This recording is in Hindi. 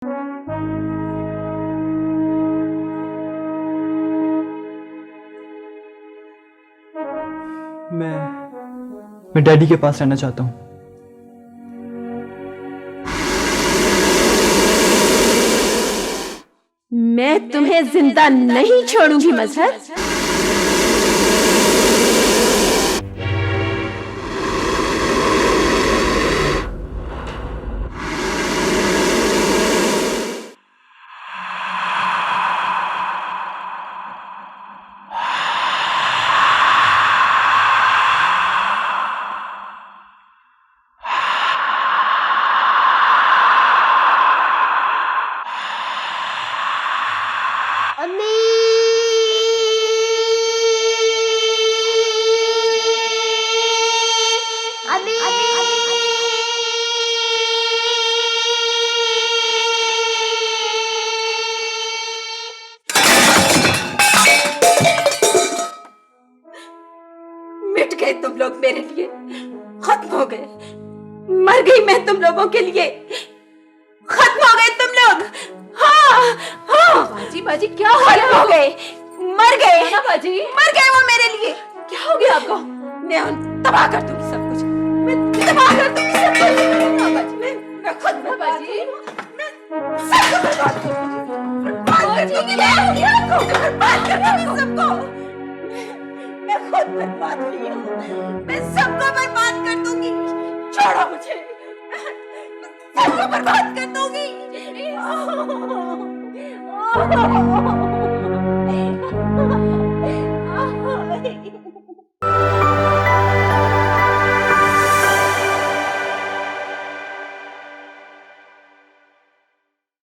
मैं डैडी के पास रहना चाहता हूँ। मैं तुम्हें जिंदा नहीं छोड़ूंगी मजहर। मिट गए तुम लोग मेरे लिए, खत्म हो गए। मर गई मैं तुम लोगों के लिए, खत्म हो गए तुम लोग। हाँ हाँ बाजी बाजी क्या हो खत्म हो गए, मर गए ना बाजी? मर गए वो मेरे लिए। क्या हो गया आपको? मैं तबाह कर दूंगी सब कुछ, मैं तबाह कर दूंगी सब कुछ। मैं खुद बर्बाद बाजी। मैं सबको बर्बाद कर दूंगी, बर्बाद कर दूंगी, मैं आपको बर्बाद कर दूंगी सबको। मैं खुद बर्बाद हुई हूँ, मैं सबको बर्बाद कर दूंगी। छोड़ो मुझे, सबको बर्बाद कर दूंगी।